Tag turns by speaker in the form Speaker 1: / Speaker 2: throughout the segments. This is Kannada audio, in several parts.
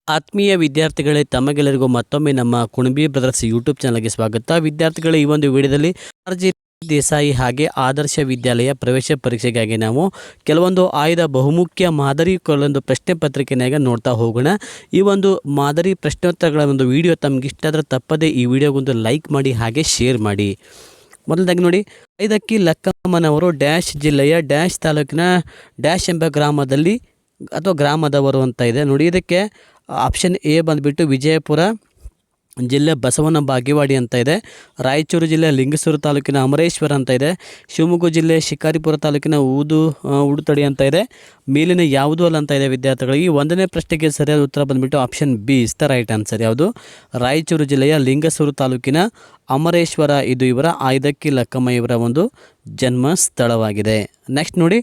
Speaker 1: ಆತ್ಮೀಯ ವಿದ್ಯಾರ್ಥಿಗಳೇ, ತಮಗೆಲ್ಲರಿಗೂ ಮತ್ತೊಮ್ಮೆ ನಮ್ಮ ಕುಣಬಿ ಬ್ರದರ್ಸ್ ಯೂಟ್ಯೂಬ್ ಚಾನಲ್ಗೆ ಸ್ವಾಗತ. ವಿದ್ಯಾರ್ಥಿಗಳೇ, ಈ ಒಂದು ವಿಡಿಯೋದಲ್ಲಿ ಆರ್ಜಿ ದೇಸಾಯಿ ಹಾಗೆ ಆದರ್ಶ ವಿದ್ಯಾಲಯ ಪ್ರವೇಶ ಪರೀಕ್ಷೆಗಾಗಿ ನಾವು ಕೆಲವೊಂದು ಆಯ್ದ ಬಹುಮುಖ್ಯ ಮಾದರಿ ಕೆಲವೊಂದು ಪ್ರಶ್ನೆ ಪತ್ರಿಕೆನಾಗ ನೋಡ್ತಾ ಹೋಗೋಣ. ಈ ಒಂದು ಮಾದರಿ ಪ್ರಶ್ನೋತ್ತರಗಳ ಒಂದು ವಿಡಿಯೋ ತಮ್ಗೆ ಇಷ್ಟ ಆದರೆ ತಪ್ಪದೇ ಈ ವಿಡಿಯೋಗೊಂದು ಲೈಕ್ ಮಾಡಿ ಹಾಗೆ ಶೇರ್ ಮಾಡಿ. ಮೊದಲದಾಗಿ ನೋಡಿ, ಐದಕ್ಕಿ ಲಕ್ಕಮ್ಮನವರು ಡ್ಯಾಶ್ ಜಿಲ್ಲೆಯ ಡ್ಯಾಶ್ ತಾಲೂಕಿನ ಡ್ಯಾಶ್ ಎಂಬ ಗ್ರಾಮದಲ್ಲಿ ಅಥವಾ ಗ್ರಾಮದವರು ಅಂತ ಇದೆ ನೋಡಿ. ಇದಕ್ಕೆ ಆಪ್ಷನ್ ಎ ಬಂದುಬಿಟ್ಟು ವಿಜಯಪುರ ಜಿಲ್ಲೆ ಬಸವನ ಬಾಗೇವಾಡಿ ಅಂತ ಇದೆ. ರಾಯಚೂರು ಜಿಲ್ಲೆ ಲಿಂಗಸೂರು ತಾಲೂಕಿನ ಅಮರೇಶ್ವರ ಅಂತ ಇದೆ. ಶಿವಮೊಗ್ಗ ಜಿಲ್ಲೆ ಶಿಕಾರಿಪುರ ತಾಲೂಕಿನ ಉಡುತಡಿ ಅಂತ ಇದೆ. ಮೇಲಿನ ಯಾವುದೂ ಅಲ್ಲ ಅಂತ ಇದೆ ವಿದ್ಯಾರ್ಥಿಗಳಿಗೆ. ಈ ಒಂದನೇ ಪ್ರಶ್ನೆಗೆ ಸರಿಯಾದ ಉತ್ತರ ಬಂದುಬಿಟ್ಟು option B is the right answer. ಯಾವುದು? ರಾಯಚೂರು ಜಿಲ್ಲೆಯ ಲಿಂಗಸೂರು ತಾಲೂಕಿನ ಅಮರೇಶ್ವರ, ಇದು ಇವರ ಆಯ್ದಕ್ಕಿ ಲಕ್ಕಮ್ಮ ಇವರ ಒಂದು ಜನ್ಮ ಸ್ಥಳವಾಗಿದೆ. ನೆಕ್ಸ್ಟ್ ನೋಡಿ,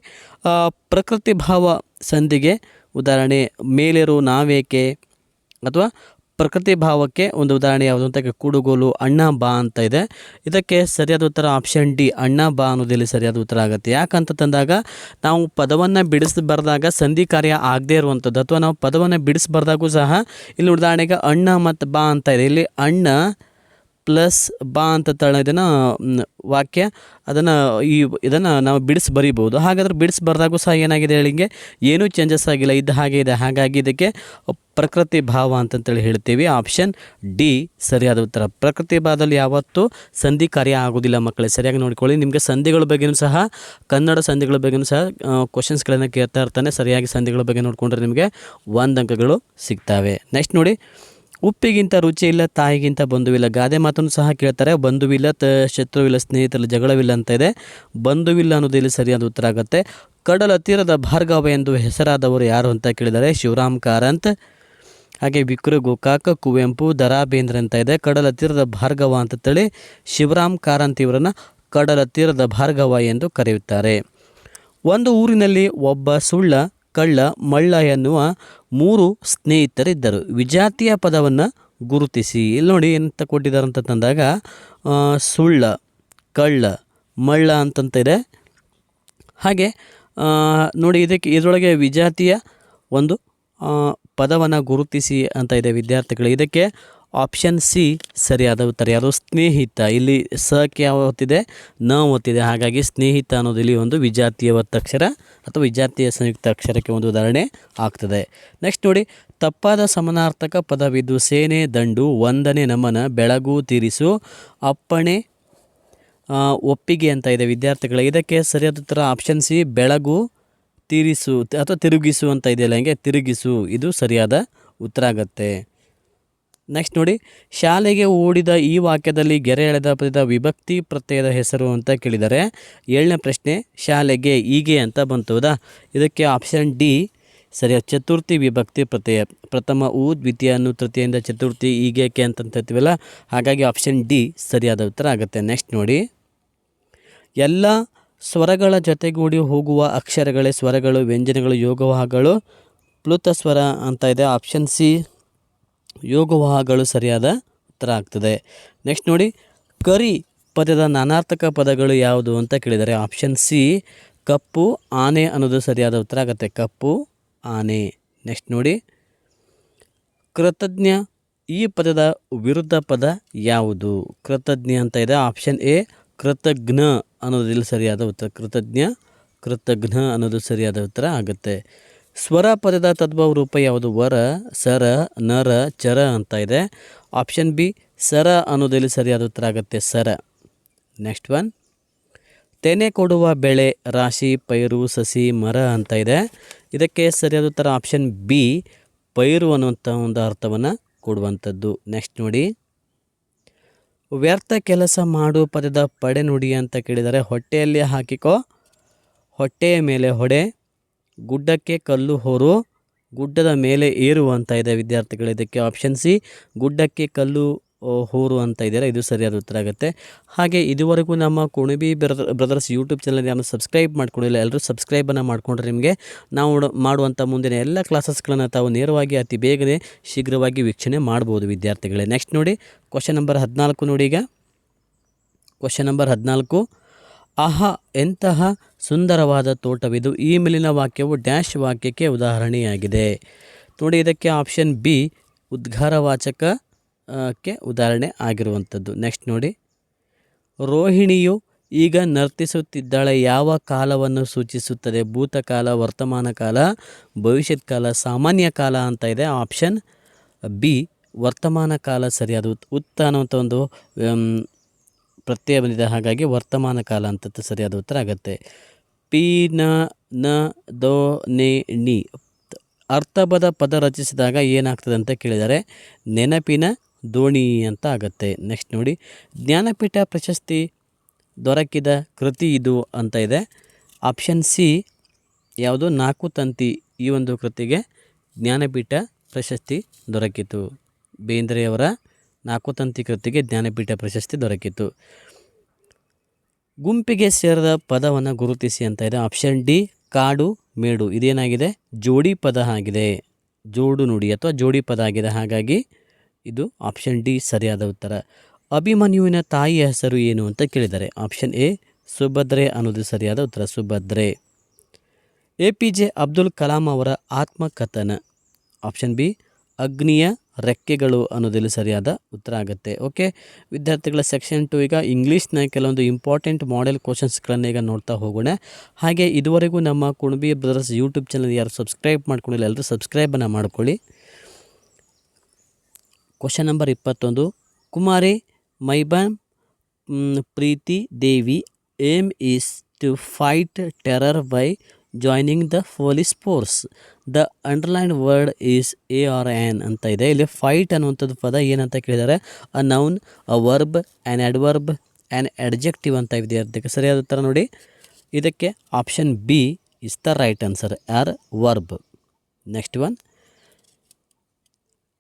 Speaker 1: ಪ್ರಕೃತಿ ಭಾವ ಸಂಧಿಗೆ ಉದಾಹರಣೆ ಮೇಲೇರು ನಾವೇಕೆ, ಅಥವಾ ಪ್ರಕೃತಿ ಭಾವಕ್ಕೆ ಒಂದು ಉದಾಹರಣೆ ಯಾವುದು ಅಂತ ಕೂಡುಗೋಲು ಅಣ್ಣ ಬಾ ಅಂತ ಇದೆ. ಇದಕ್ಕೆ ಸರಿಯಾದ ಉತ್ತರ ಆಪ್ಷನ್ ಡಿ ಅಣ್ಣ ಬಾ ಅನ್ನೋದಿಲ್ಲಿ ಸರಿಯಾದ ಉತ್ತರ ಆಗುತ್ತೆ. ಯಾಕಂತ ತಂದಾಗ ನಾವು ಪದವನ್ನು ಬಿಡಿಸ್ಬಾರ್ದಾಗ ಸಂಧಿ ಕಾರ್ಯ ಆಗದೇ ಇರುವಂಥದ್ದು, ಅಥವಾ ನಾವು ಪದವನ್ನು ಬಿಡಿಸ್ಬಾರ್ದಾಗೂ ಸಹ ಇಲ್ಲಿ ಉದಾಹರಣೆಗೆ ಅಣ್ಣ ಮತ್ತು ಬಾ ಅಂತ ಇದೆ. ಇಲ್ಲಿ ಅಣ್ಣ ಪ್ಲಸ್ ಬಾ ಅಂತ ಇದನ್ನು ವಾಕ್ಯ ಇದನ್ನು ನಾವು ಬರಿಬೋದು. ಹಾಗಾದ್ರೆ ಬರೆದಾಗೂ ಸಹ ಏನಾಗಿದೆ ಹೇಳಿಗೆ ಏನೂ ಚೇಂಜಸ್ ಆಗಿಲ್ಲ, ಇದು ಹಾಗೆ ಇದೆ. ಹಾಗಾಗಿ ಇದಕ್ಕೆ ಪ್ರಕೃತಿ ಭಾವ ಅಂತಂತೇಳಿ ಹೇಳ್ತೀವಿ. ಆಪ್ಷನ್ ಡಿ ಸರಿಯಾದ ಉತ್ತರ. ಪ್ರಕೃತಿ ಭಾವದಲ್ಲಿ ಯಾವತ್ತೂ ಸಂಧಿ ಕಾರ್ಯ ಆಗೋದಿಲ್ಲ ಮಕ್ಕಳೇ, ಸರಿಯಾಗಿ ನೋಡ್ಕೊಳ್ಳಿ. ನಿಮಗೆ ಸಂಧಿಗಳ ಬಗ್ಗೆಯೂ ಸಹ, ಕನ್ನಡ ಸಂಧಿಗಳ ಬಗ್ಗೆಯೂ ಸಹ ಕ್ವಶನ್ಸ್ಗಳನ್ನು ಕೇಳ್ತಾ ಇರ್ತಾನೆ. ಸರಿಯಾಗಿ ಸಂಧಿಗಳ ಬಗ್ಗೆ ನೋಡಿಕೊಂಡ್ರೆ ನಿಮಗೆ 1 ಅಂಕಗಳು ಸಿಗ್ತವೆ. ನೆಕ್ಸ್ಟ್ ನೋಡಿ, ಉಪ್ಪಿಗಿಂತ ರುಚಿ ಇಲ್ಲ, ತಾಯಿಗಿಂತ ಬಂಧುವಿಲ್ಲ. ಗಾದೆ ಮಾತನ್ನು ಸಹ ಕೇಳ್ತಾರೆ. ಬಂಧುವಿಲ್ಲ, ಶತ್ರುವಿಲ್ಲ, ಸ್ನೇಹಿತರಲ್ಲಿ ಜಗಳವಿಲ್ಲ ಅಂತ ಇದೆ. ಬಂಧುವಿಲ್ಲ ಅನ್ನೋದು ಇಲ್ಲಿ ಸರಿಯಾದ ಉತ್ತರ ಆಗುತ್ತೆ. ಕಡಲ ತೀರದ ಭಾರ್ಗವ ಎಂದು ಹೆಸರಾದವರು ಯಾರು ಅಂತ ಕೇಳಿದ್ದಾರೆ. ಶಿವರಾಮ್ ಕಾರಂತ್, ಹಾಗೆ ವಿಕ್ರು ಗೋಕಾಕ್, ಕುವೆಂಪು, ದ.ರಾ ಬೇಂದ್ರೆ ಅಂತ ಇದೆ. ಕಡಲ ತೀರದ ಭಾರ್ಗವ ಅಂತೇಳಿ ಶಿವರಾಮ್ ಕಾರಂತ್ ಇವರನ್ನು ಕಡಲ ತೀರದ ಭಾರ್ಗವ ಎಂದು ಕರೆಯುತ್ತಾರೆ. ಒಂದು ಊರಿನಲ್ಲಿ ಒಬ್ಬ ಸುಳ್ಳ, ಕಳ್ಳ, ಮಳ್ಳ ಎನ್ನುವ 3 ಸ್ನೇಹಿತರಿದ್ದರು. ವಿಜಾತಿಯ ಪದವನ್ನು ಗುರುತಿಸಿ. ಇಲ್ಲಿ ನೋಡಿ ಎಂತ ಕೊಟ್ಟಿದ್ದಾರೆ ಅಂತ ತಂದಾಗ ಸುಳ್ಳ, ಕಳ್ಳ, ಮಳ್ಳ ಅಂತಂತ ಇದೆ. ಹಾಗೆ ನೋಡಿ ಇದರೊಳಗೆ ವಿಜಾತಿಯ ಒಂದು ಪದವನ್ನು ಗುರುತಿಸಿ ಅಂತ ಇದೆ ವಿದ್ಯಾರ್ಥಿಗಳು. ಇದಕ್ಕೆ ಆಪ್ಷನ್ ಸಿ ಸರಿಯಾದ ಉತ್ತರ. ಯಾವುದು? ಸ್ನೇಹಿತ. ಇಲ್ಲಿ ಸಕ್ಕೆ ಯಾವ ಒತ್ತಿದೆ? ನ ಒತ್ತಿದೆ. ಹಾಗಾಗಿ ಸ್ನೇಹಿತ ಅನ್ನೋದು ಇಲ್ಲಿ ಒಂದು ವಿಜಾತಿಯ ಒತ್ತಕ್ಷರ ಅಥವಾ ವಿಜಾತಿಯ ಸಂಯುಕ್ತ ಅಕ್ಷರಕ್ಕೆ ಒಂದು ಉದಾಹರಣೆ ಆಗ್ತದೆ. ನೆಕ್ಸ್ಟ್ ನೋಡಿ, ತಪ್ಪಾದ ಸಮಾನಾರ್ಥಕ ಪದವಿದ್ದು ಸೇನೆ, ದಂಡು, ವಂದನೆ, ನಮನ, ಬೆಳಗು, ತೀರಿಸು, ಅಪ್ಪಣೆ, ಒಪ್ಪಿಗೆ ಅಂತ ಇದೆ ವಿದ್ಯಾರ್ಥಿಗಳು. ಇದಕ್ಕೆ ಸರಿಯಾದ ಉತ್ತರ ಆಪ್ಷನ್ ಸಿ ಬೆಳಗು, ತೀರಿಸು ಅಥವಾ ತಿರುಗಿಸು ಅಂತ ಇದೆಯಲ್ಲ, ಹಂಗೆ ತಿರುಗಿಸು, ಇದು ಸರಿಯಾದ ಉತ್ತರ ಆಗುತ್ತೆ. ನೆಕ್ಸ್ಟ್ ನೋಡಿ, ಶಾಲೆಗೆ ಓಡಿದ ಈ ವಾಕ್ಯದಲ್ಲಿ ಗೆರೆ ಎಳೆದ ಪದದ ವಿಭಕ್ತಿ ಪ್ರತ್ಯಯದ ಹೆಸರು ಅಂತ ಕೇಳಿದ್ದಾರೆ. 7ನೇ ಪ್ರಶ್ನೆ, ಶಾಲೆಗೆ ಹೀಗೆ ಅಂತ ಬಂತು ಹೌದಾ. ಇದಕ್ಕೆ ಆಪ್ಷನ್ ಡಿ ಸರಿಯಾದ. ಚತುರ್ಥಿ ವಿಭಕ್ತಿ ಪ್ರತ್ಯಯ. ಪ್ರಥಮ ಉ, ದ್ವಿತೀಯ ಅನ್ನು, ತೃತೀಯಿಂದ ಚತುರ್ಥಿ, ಹೀಗೇಕೆ ಅಂತಂತೀವಲ್ಲ, ಹಾಗಾಗಿ ಆಪ್ಷನ್ ಡಿ ಸರಿಯಾದ ಉತ್ತರ ಆಗುತ್ತೆ. ನೆಕ್ಸ್ಟ್ ನೋಡಿ, ಎಲ್ಲ ಸ್ವರಗಳ ಜೊತೆಗೂಡಿ ಹೋಗುವ ಅಕ್ಷರಗಳೇ ಸ್ವರಗಳು, ವ್ಯಂಜನಗಳು, ಯೋಗವಾಹಗಳು, ಪ್ಲುತ ಸ್ವರ ಅಂತ ಇದೆ. ಆಪ್ಷನ್ ಸಿ ಯೋಗವಾಹಗಳು ಸರಿಯಾದ ಉತ್ತರ ಆಗ್ತದೆ. ನೆಕ್ಸ್ಟ್ ನೋಡಿ, ಕರಿ ಪದದ ನಾನಾರ್ಥಕ ಪದಗಳು ಯಾವುದು ಅಂತ ಕೇಳಿದ್ದಾರೆ. ಆಪ್ಷನ್ ಸಿ ಕಪ್ಪು, ಆನೆ ಅನ್ನೋದು ಸರಿಯಾದ ಉತ್ತರ ಆಗುತ್ತೆ. ಕಪ್ಪು, ಆನೆ. ನೆಕ್ಸ್ಟ್ ನೋಡಿ, ಕೃತಜ್ಞ ಈ ಪದದ ವಿರುದ್ಧ ಪದ ಯಾವುದು? ಕೃತಜ್ಞ ಅಂತ ಇದೆ. ಆಪ್ಷನ್ ಎ ಕೃತಜ್ಞ ಅನ್ನೋದು ಇಲ್ಲಿ ಸರಿಯಾದ ಉತ್ತರ. ಕೃತಜ್ಞ ಅನ್ನೋದು ಸರಿಯಾದ ಉತ್ತರ ಆಗುತ್ತೆ. ಸ್ವರ ಪದದ ತದ್ಭವ ರೂಪ ಯಾವುದು? ವರ, ಸರ, ನರ, ಚರ ಅಂತ ಇದೆ. ಆಪ್ಷನ್ ಬಿ ಸರ ಅನ್ನೋದಲ್ಲಿ ಸರಿಯಾದ ಉತ್ತರ ಆಗುತ್ತೆ. ಸರ. ನೆಕ್ಸ್ಟ್ ಒನ್, ತೆನೆ ಕೊಡುವ ಬೆಳೆ, ರಾಶಿ, ಪೈರು, ಸಸಿ, ಮರ ಅಂತ ಇದೆ. ಇದಕ್ಕೆ ಸರಿಯಾದ ಉತ್ತರ ಆಪ್ಷನ್ ಬಿ ಪೈರು ಅನ್ನುವಂಥ ಒಂದು ಅರ್ಥವನ್ನು ಕೊಡುವಂಥದ್ದು. ನೆಕ್ಸ್ಟ್ ನೋಡಿ, ವ್ಯರ್ಥ ಕೆಲಸ ಮಾಡು ಪದದ ಪಡೆನುಡಿ ಅಂತ ಕೇಳಿದರೆ. ಹೊಟ್ಟೆಯಲ್ಲಿ ಹಾಕಿಕೋ, ಹೊಟ್ಟೆಯ ಮೇಲೆ ಹೊಡೆ, ಗುಡ್ಡಕ್ಕೆ ಕಲ್ಲು ಹೊರು, ಗುಡ್ಡದ ಮೇಲೆ ಏರು ಅಂತ ಇದೆ ವಿದ್ಯಾರ್ಥಿಗಳು. ಇದಕ್ಕೆ ಆಪ್ಷನ್ ಸಿ ಗುಡ್ಡಕ್ಕೆ ಕಲ್ಲು ಹೋರು ಅಂತ ಇದ್ದಾರೆ. ಇದು ಸರಿಯಾದ ಉತ್ತರ ಆಗುತ್ತೆ. ಹಾಗೆ ಇದುವರೆಗೂ ನಮ್ಮ ಕುಣಬಿ ಬ್ರದರ್ಸ್ ಯೂಟ್ಯೂಬ್ ಚಾನಲ್ ಯಾರು ಸಬ್ಸ್ಕ್ರೈಬ್ ಮಾಡ್ಕೊಂಡಿಲ್ಲ, ಎಲ್ಲರೂ ಸಬ್ಸ್ಕ್ರೈಬನ್ನು ಮಾಡಿಕೊಂಡ್ರೆ ನಿಮಗೆ ನಾವು ಮಾಡುವಂಥ ಮುಂದಿನ ಎಲ್ಲ ಕ್ಲಾಸಸ್ಗಳನ್ನು ತಾವು ನೇರವಾಗಿ ಅತಿ ಬೇಗನೆ ಶೀಘ್ರವಾಗಿ ವೀಕ್ಷಣೆ ಮಾಡ್ಬೋದು ವಿದ್ಯಾರ್ಥಿಗಳೇ. ನೆಕ್ಸ್ಟ್ ನೋಡಿ, ಕ್ವಶನ್ ನಂಬರ್ 14 ನೋಡಿ. ಈಗ ಕ್ವಶನ್ ನಂಬರ್ 14, ಆಹಾ ಎಂತಹ ಸುಂದರವಾದ ತೋಟವಿದು. ಈ ಮೇಲಿನ ವಾಕ್ಯವು ಡ್ಯಾಶ್ ವಾಕ್ಯಕ್ಕೆ ಉದಾಹರಣೆಯಾಗಿದೆ. ನೋಡಿ ಇದಕ್ಕೆ ಆಪ್ಷನ್ ಬಿ ಉದ್ಗಾರವಾಚಕ ಕ್ಕೆ ಉದಾಹರಣೆ ಆಗಿರುವಂಥದ್ದು. ನೆಕ್ಸ್ಟ್ ನೋಡಿ, ರೋಹಿಣಿಯು ಈಗ ನರ್ತಿಸುತ್ತಿದ್ದಾಳೆ ಯಾವ ಕಾಲವನ್ನು ಸೂಚಿಸುತ್ತದೆ? ಭೂತಕಾಲ, ವರ್ತಮಾನ ಕಾಲ, ಭವಿಷ್ಯತ್ ಕಾಲ, ಸಾಮಾನ್ಯ ಕಾಲ ಅಂತ ಇದೆ. ಆಪ್ಷನ್ ಬಿ ವರ್ತಮಾನ ಕಾಲ ಸರಿಯಾದ ಉತ್ತ ಅನ್ನುವಂಥ ಒಂದು ಪ್ರತ್ಯಯ ಬಂದಿದೆ, ಹಾಗಾಗಿ ವರ್ತಮಾನ ಕಾಲ ಅಂತ ಸರಿಯಾದ ಉತ್ತರ ಆಗುತ್ತೆ. ಪಿ ನ ನ ದೋ ನೆ ನಿ ಅರ್ಥಬದ ಪದ ರಚಿಸಿದಾಗ ಏನಾಗ್ತದೆ ಅಂತ ಕೇಳಿದರೆ ನೆನಪಿನ ದೋಣಿ ಅಂತ ಆಗುತ್ತೆ. ನೆಕ್ಸ್ಟ್ ನೋಡಿ, ಜ್ಞಾನಪೀಠ ಪ್ರಶಸ್ತಿ ದೊರಕಿದ ಕೃತಿ ಇದು ಅಂತ ಇದೆ. ಆಪ್ಷನ್ ಸಿ ಯಾವುದು? ನಾಲ್ಕು ತಂತಿ. ಈ ಒಂದು ಕೃತಿಗೆ ಜ್ಞಾನಪೀಠ ಪ್ರಶಸ್ತಿ ದೊರಕಿತು. ಬೇಂದ್ರೆಯವರ ನಾಲ್ಕು ತಂತಿ ಕೃತಿಗೆ ಜ್ಞಾನಪೀಠ ಪ್ರಶಸ್ತಿ ದೊರಕಿತು. ಗುಂಪಿಗೆ ಸೇರಿದ ಪದವನ್ನು ಗುರುತಿಸಿ ಅಂತ ಇದೆ. ಆಪ್ಷನ್ ಡಿ ಕಾಡು ಮೇಡು. ಇದೇನಾಗಿದೆ? ಜೋಡಿ ಪದ ಆಗಿದೆ, ಜೋಡು ನುಡಿ ಅಥವಾ ಜೋಡಿ ಪದ ಆಗಿದೆ, ಹಾಗಾಗಿ ಇದು ಆಪ್ಷನ್ ಡಿ ಸರಿಯಾದ ಉತ್ತರ. ಅಭಿಮನ್ಯುವಿನ ತಾಯಿಯ ಹೆಸರು ಏನು ಅಂತ ಕೇಳಿದ್ದಾರೆ. ಆಪ್ಷನ್ ಎ ಸುಭದ್ರೆ ಅನ್ನೋದು ಸರಿಯಾದ ಉತ್ತರ, ಸುಭದ್ರೆ. APJ ಅಬ್ದುಲ್ ಕಲಾಂ ಅವರ ಆತ್ಮಕಥನ. ಆಪ್ಷನ್ ಬಿ ಅಗ್ನಿಯ ರೆಕ್ಕೆಗಳು ಅನ್ನೋದಿಲ್ಲಿ ಸರಿಯಾದ ಉತ್ತರ ಆಗುತ್ತೆ. ಓಕೆ ವಿದ್ಯಾರ್ಥಿಗಳ ಸೆಕ್ಷನ್ 2 ಈಗ ಇಂಗ್ಲೀಷ್ನ ಕೆಲವೊಂದು ಇಂಪಾರ್ಟೆಂಟ್ ಮಾಡೆಲ್ ಕ್ವಶನ್ಸ್ಗಳನ್ನು ಈಗ ನೋಡ್ತಾ ಹೋಗೋಣ. ಹಾಗೆ ಇದುವರೆಗೂ ನಮ್ಮ ಕುಣಬಿ ಬ್ರದರ್ಸ್ ಯೂಟ್ಯೂಬ್ ಚಾನಲ್ ಯಾರು ಸಬ್ಸ್ಕ್ರೈಬ್ ಮಾಡ್ಕೊಂಡಿಲ್ಲ ಎಲ್ಲರೂ ಸಬ್ಸ್ಕ್ರೈಬನ್ನು ಮಾಡ್ಕೊಳ್ಳಿ. Question number 21, Kumari Maibam Preeti Devi aim is to fight terror by joining the police force. The underline word is a or an ಅಂತ ಇದೆ. ಇಲ್ಲಿ ಫೈಟ್ ಅನ್ನುವಂಥದ್ದು ಪದ ಏನಂತ ಕೇಳಿದ್ದಾರೆ? A noun, a verb, an adverb, an adjective ಅಂತ ವಿದ್ಯಾರ್ಥಿಗೆ ಸರಿಯಾದ ಉತ್ತರ ನೋಡಿ. ಇದಕ್ಕೆ option B is the right answer, or verb. Next one,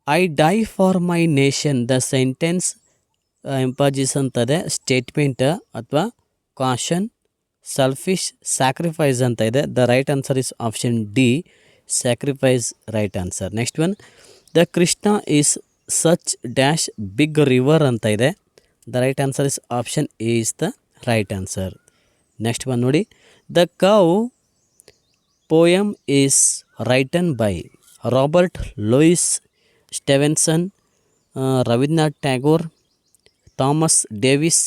Speaker 1: I die for my nation. The sentence emphasis ಅಂತದೆ ಸ್ಟೇಟ್ಮೆಂಟ್ ಅಥವಾ ಕಾಷನ್, ಸೆಲ್ಫಿಶ್, ಸ್ಯಾಕ್ರಿಫೈಸ್ ಅಂತ ಇದೆ. The right answer is option D sacrifice, right answer. Next one, the Krishna is such dash big river ಅಂತ ಇದೆ. The right answer is option A is the right answer. Next one ನೋಡಿ, the cow poem is written by Robert Louis Stevenson, Rabindranath Tagore, Thomas Davis,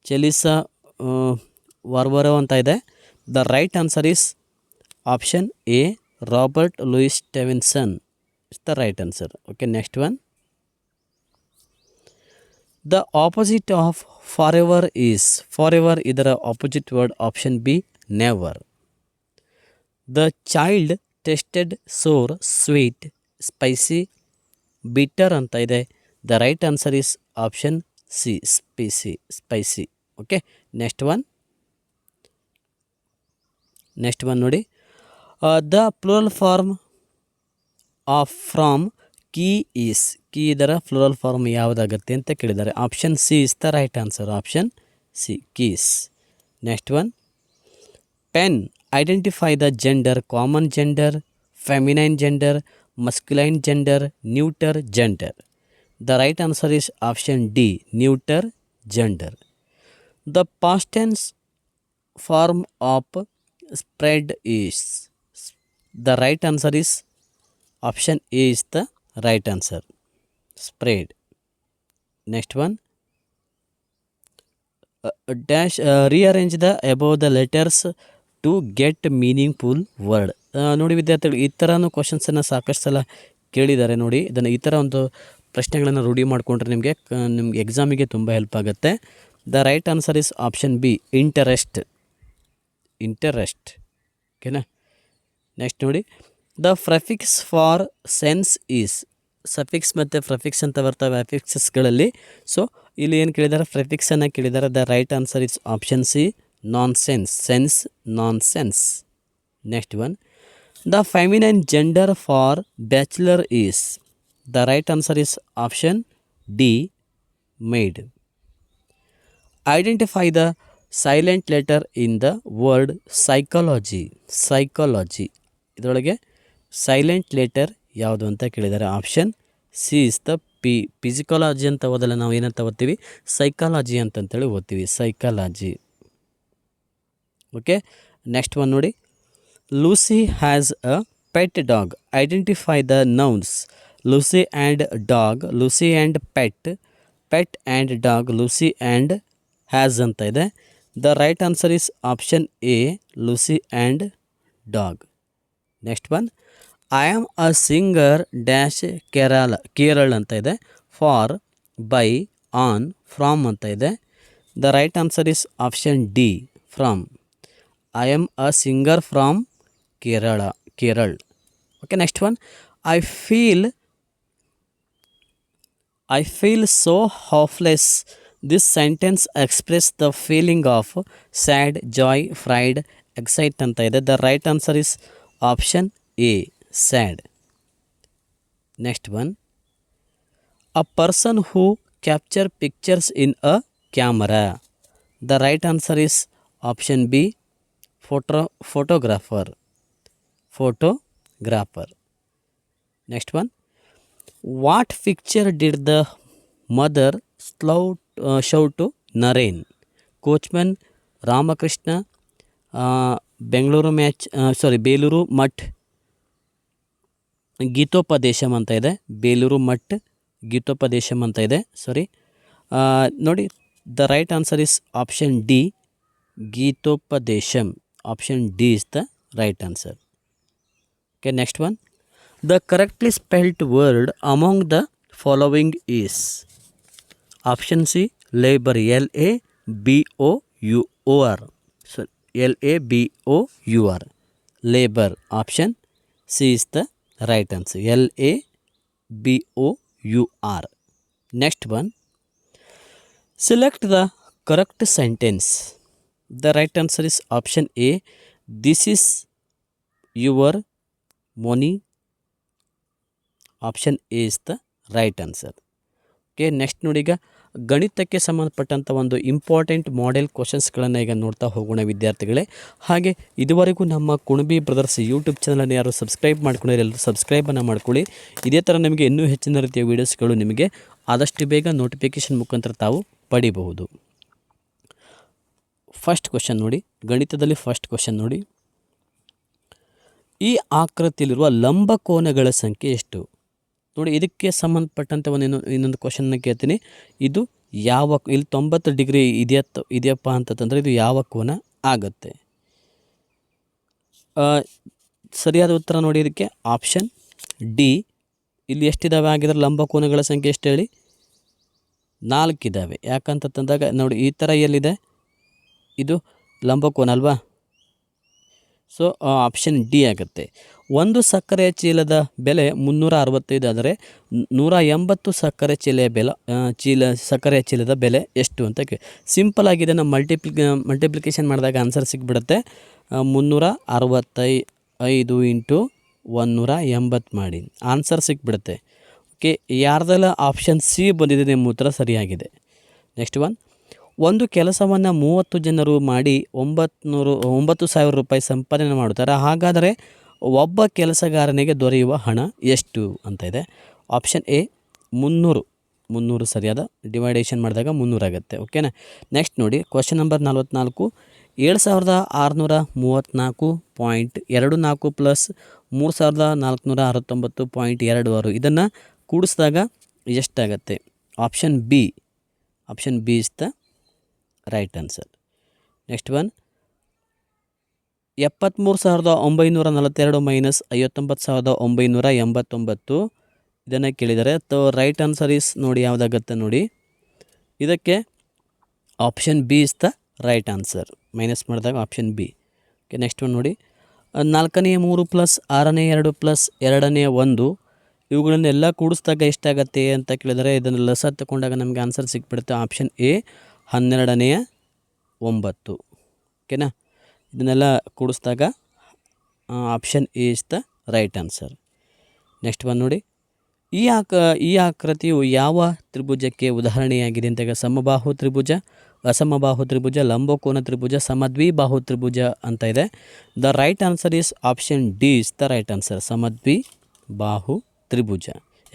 Speaker 1: Chelisa Warboro ಅಂತ ಇದೆ. The right answer is option A Robert Louis Stevenson is the right answer. Okay next one, the opposite of forever is. Forever ಇದರ opposite word option B never. The child tasted sour, sweet, spicy, bitter ಅಂತ ಇದೆ. The right answer is option C spicy. Okay next one ನೋಡಿ, the plural form of from key is. Key ಇದರ ಪ್ಲೂರಲ್ ಫಾರ್ಮ್ ಯಾವುದಾಗುತ್ತೆ ಅಂತ ಕೇಳಿದ್ದಾರೆ. Option C is the right answer, option C keys. Next one, pen identify the gender, common gender, feminine gender, masculine gender, neuter gender. The right answer is option D, neuter gender. The past tense form of spread is. The right answer is option A is the right answer, spread. Next one, rearrange the above the letters to get meaningful word. ನೋಡಿ ವಿದ್ಯಾರ್ಥಿಗಳು ಈ ಥರನೂ ಕ್ವಶನ್ಸನ್ನು ಸಾಕಷ್ಟು ಸಲ ಕೇಳಿದ್ದಾರೆ. ನೋಡಿ ಇದನ್ನು ಈ ಥರ ಒಂದು ಪ್ರಶ್ನೆಗಳನ್ನು ರೂಢಿ ಮಾಡಿಕೊಂಡ್ರೆ ನಿಮಗೆ ಎಕ್ಸಾಮಿಗೆ ತುಂಬ ಹೆಲ್ಪ್ ಆಗುತ್ತೆ. The right answer is option B interest. ಓಕೆನಾ. ನೆಕ್ಸ್ಟ್ ನೋಡಿ, the prefix for sense is. Suffix ಮತ್ತು ಪ್ರೆಫಿಕ್ಸ್ ಅಂತ ಬರ್ತವೆ ಅಫಿಕ್ಸಸ್ಗಳಲ್ಲಿ. ಸೊ ಇಲ್ಲಿ ಏನು ಕೇಳಿದ್ದಾರೆ? ಪ್ರೆಫಿಕ್ಸನ್ನು ಕೇಳಿದ್ದಾರೆ. The right answer is option C non sense, sense non sense. Next one, the feminine gender for bachelor is. The right answer is option D, maid. Identify the silent letter in the word psychology. Psychology ಇದರೊಳಗೆ ಸೈಲೆಂಟ್ ಲೆಟರ್ ಯಾವುದು ಅಂತ ಕೇಳಿದ್ದಾರೆ. ಆಪ್ಷನ್ ಸಿ ಇಸ್ ದ ಫಿಸಿಕಾಲಜಿ ಅಂತ ಓದಲ್ಲ, ನಾವು ಏನಂತ ಓದ್ತೀವಿ? ಸೈಕಾಲಜಿ ಅಂತಂತೇಳಿ ಓದ್ತೀವಿ, ಸೈಕಾಲಜಿ. ಓಕೆ ನೆಕ್ಸ್ಟ್ ಒನ್ ನೋಡಿ, Lucy has a pet dog. Identify the nouns. Lucy and dog, Lucy and pet, pet and dog, Lucy and has ಅಂತ ಇದೆ. The right answer is option A, Lucy and dog. Next one, I am a singer dash Kerala ಅಂತ ಇದೆ. For, by, on, from ಅಂತ ಇದೆ. The right answer is option D, from. I am a singer from Kerala. Okay, next one, I feel so hopeless. This sentence express the feeling of sad, joy, pride, excite ಅಂತ ಇದೆ. The right answer is option A, sad. Next one, a person who capture pictures in a camera. The right answer is option B, photographer. Next one, what picture did the mother show to Naren? Coachman, Ramakrishna, Belur Math ಗೀತೋಪದೇಶಂ ಅಂತ ಇದೆ. ಬೇಲೂರು ಮಠ್ ಗೀತೋಪದೇಶಂ ಅಂತ ಇದೆ. ನೋಡಿ, the right answer is option D, Geetopadesham. Option D is the right answer. Okay, next one, the correctly spelled word among the following is option C, labor, LABOUR. So LABOUR, labor. Option C is the right answer, LABOUR. Next one, select the correct sentence. The right answer is option A, this is your money. Option A is the right answer. Okay, next ನೋಡಿ, ಈಗ ಗಣಿತಕ್ಕೆ ಸಂಬಂಧಪಟ್ಟಂಥ ಒಂದು ಇಂಪಾರ್ಟೆಂಟ್ ಮಾಡೆಲ್ ಕ್ವಶನ್ಸ್ಗಳನ್ನು ಈಗ ನೋಡ್ತಾ ಹೋಗೋಣ ವಿದ್ಯಾರ್ಥಿಗಳೇ. ಹಾಗೆ ಇದುವರೆಗೂ ನಮ್ಮ ಕುಣಬಿ ಬ್ರದರ್ಸ್ ಯೂಟ್ಯೂಬ್ ಚಾನಲನ್ನು ಯಾರು ಸಬ್ಸ್ಕ್ರೈಬ್ ಮಾಡ್ಕೊಂಡಿರೋ ಎಲ್ಲರೂ ಸಬ್ಸ್ಕ್ರೈಬನ್ನು ಮಾಡ್ಕೊಳ್ಳಿ. ಇದೇ ಥರ ನಿಮಗೆ ಇನ್ನೂ ಹೆಚ್ಚಿನ ರೀತಿಯ ವೀಡಿಯೋಸ್ಗಳು ನಿಮಗೆ ಆದಷ್ಟು ಬೇಗ ನೋಟಿಫಿಕೇಷನ್ ಮುಖಾಂತರ ತಾವು ಪಡಿಬಹುದು. ಫಸ್ಟ್ ಕ್ವಶನ್ ನೋಡಿ, ಗಣಿತದಲ್ಲಿ ಫಸ್ಟ್ ಕ್ವಶನ್ ನೋಡಿ, ಈ ಆಕೃತಿಯಲ್ಲಿರುವ ಲಂಬಕೋನಗಳ ಸಂಖ್ಯೆ ಎಷ್ಟು? ನೋಡಿ, ಇದಕ್ಕೆ ಸಂಬಂಧಪಟ್ಟಂತೆ ಇನ್ನೊಂದು ಕ್ವಶನ್ನ ಕೇಳ್ತೀನಿ. ಇದು ಯಾವ, ಇಲ್ಲಿ 90 ಡಿಗ್ರಿ ಇದೆಯಪ್ಪ ಅಂತಂದರೆ ಇದು ಯಾವ ಕೋನ ಆಗುತ್ತೆ? ಸರಿಯಾದ ಉತ್ತರ ನೋಡಿ ಇದಕ್ಕೆ ಆಪ್ಷನ್ ಡಿ. ಇಲ್ಲಿ ಎಷ್ಟಿದ್ದಾವೆ ಆಗಿದ್ರೆ ಲಂಬಕೋನಗಳ ಸಂಖ್ಯೆ ಎಷ್ಟು ಹೇಳಿ? 4 ಇದ್ದಾವೆ. ಯಾಕಂತಂದಾಗ ನೋಡಿ, ಈ ಥರ ಎಲ್ಲಿದೆ, ಇದು ಲಂಬಕೋನ ಅಲ್ವಾ? ಸೊ ಆಪ್ಷನ್ ಡಿ ಆಗುತ್ತೆ. ಒಂದು ಸಕ್ಕರೆಯ ಚೀಲದ ಬೆಲೆ 365 ಆದರೆ 180 ಸಕ್ಕರೆಯ ಚೀಲದ ಬೆಲೆ ಎಷ್ಟು ಅಂತ ಸಿಂಪಲ್ ಆಗಿದೆ. ನಾವು ಮಲ್ಟಿಪ್ಲಿಕೇಶನ್ ಮಾಡಿದಾಗ ಆನ್ಸರ್ ಸಿಕ್ಬಿಡುತ್ತೆ. 365 ಇಂಟು 180 ಮಾಡಿ ಆನ್ಸರ್ ಸಿಕ್ಬಿಡುತ್ತೆ. ಓಕೆ, ಯಾರ್ದೆಲ್ಲ ಆಪ್ಷನ್ ಸಿ ಬಂದಿದೆ, ನಿಮ್ಮ ಉತ್ತರ ಸರಿಯಾಗಿದೆ. ನೆಕ್ಸ್ಟ್ ಒನ್, ಒಂದು ಕೆಲಸವನ್ನು 30 ಜನರು ಮಾಡಿ 9,000 ರೂಪಾಯಿ ಸಂಪಾದನೆ ಮಾಡುತ್ತಾರೆ. ಹಾಗಾದರೆ ಒಬ್ಬ ಕೆಲಸಗಾರನಿಗೆ ದೊರೆಯುವ ಹಣ ಎಷ್ಟು ಅಂತ ಇದೆ. ಆಪ್ಷನ್ ಎ 300 ಸರಿಯಾದ, ಡಿವೈಡೇಷನ್ ಮಾಡಿದಾಗ 300 ಆಗುತ್ತೆ. ಓಕೆನಾ? ನೆಕ್ಸ್ಟ್ ನೋಡಿ, ಕ್ವಶನ್ ನಂಬರ್ 44, 7,634.24 ಪ್ಲಸ್ 3,469.26 ಇದನ್ನು ಕೂಡಿಸಿದಾಗ ಎಷ್ಟಾಗುತ್ತೆ? Option B is the right answer. Next one, 73,942 minus 59,989 ಇದನ್ನು ಕೇಳಿದ್ದಾರೆ. ರೈಟ್ ಆನ್ಸರ್ ಈಸ್ ನೋಡಿ ಯಾವುದಾಗತ್ತೆ ನೋಡಿ, ಇದಕ್ಕೆ option B is the right answer. Minus ಮಾಡಿದಾಗ option B. Okay, next one ನೋಡಿ, 4ನೇ 3 ಪ್ಲಸ್ 6ನೇ 2 ಪ್ಲಸ್ 2ನೇ 1 ಇವುಗಳನ್ನೆಲ್ಲ ಕೂಡಿಸಿದಾಗ ಎಷ್ಟಾಗತ್ತೆ ಅಂತ ಕೇಳಿದರೆ ಇದನ್ನು ಲಸ ತಗೊಂಡಾಗ ನಮಗೆ ಆನ್ಸರ್ ಸಿಕ್ಬಿಡುತ್ತೆ. ಆಪ್ಷನ್ ಎ 12ನೇ 9. ಓಕೆನಾ? ಇದನ್ನೆಲ್ಲ ಕೂಡಿಸಿದಾಗ option A is the right answer. Next one ನೋಡಿ, ಈ ಆಕೃತಿಯು ಯಾವ ತ್ರಿಭುಜಕ್ಕೆ ಉದಾಹರಣೆಯಾಗಿದೆ ಅಂತಾಗ ಸಮಬಾಹು ತ್ರಿಭುಜ, ಅಸಮಬಾಹು ತ್ರಿಭುಜ, ಲಂಬಕೋನ ತ್ರಿಭುಜ, ಸಮದ್ವಿಬಾಹು ತ್ರಿಭುಜ ಅಂತ ಇದೆ. The right answer is option D is the right answer, ಸಮದ್ವಿಬಾಹು ತ್ರಿಭುಜ.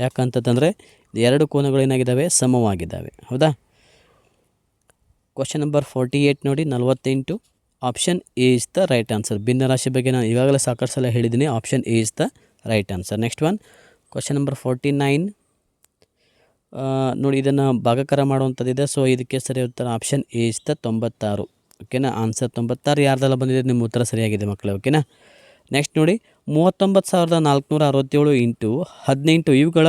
Speaker 1: ಯಾಕಂತಂದರೆ ಎರಡು ಕೋನಗಳೇನಾಗಿದ್ದಾವೆ? ಸಮವಾಗಿದ್ದಾವೆ. ಹೌದಾ? ಕ್ವಶನ್ ನಂಬರ್ 48 ನೋಡಿ, 48, option A is the right answer. ಭಿನ್ನರಾಶಿ ಬಗ್ಗೆ ನಾನು ಈಗಾಗಲೇ ಸಾಕಷ್ಟು ಸಲ ಹೇಳಿದ್ದೀನಿ. Option A is the right answer. Next one question number 49. ನೋಡಿ, ಇದನ್ನು ಭಾಗಾಕಾರ ಮಾಡುವಂಥದ್ದಿದೆ. ಸೊ ಇದಕ್ಕೆ ಸರಿ ಉತ್ತರ ಆಪ್ಷನ್ ಎ ಇಸ್ ದ 96. ಓಕೆನಾ. ಆನ್ಸರ್ 96 ಯಾರ್ದೆಲ್ಲ ಬಂದಿದೆ, ನಿಮ್ಮ ಉತ್ತರ ಸರಿಯಾಗಿದೆ ಮಕ್ಕಳೇ. ಓಕೆನಾ. ನೆಕ್ಸ್ಟ್ ನೋಡಿ, 39,467 ಇಂಟು 18 ಇವುಗಳ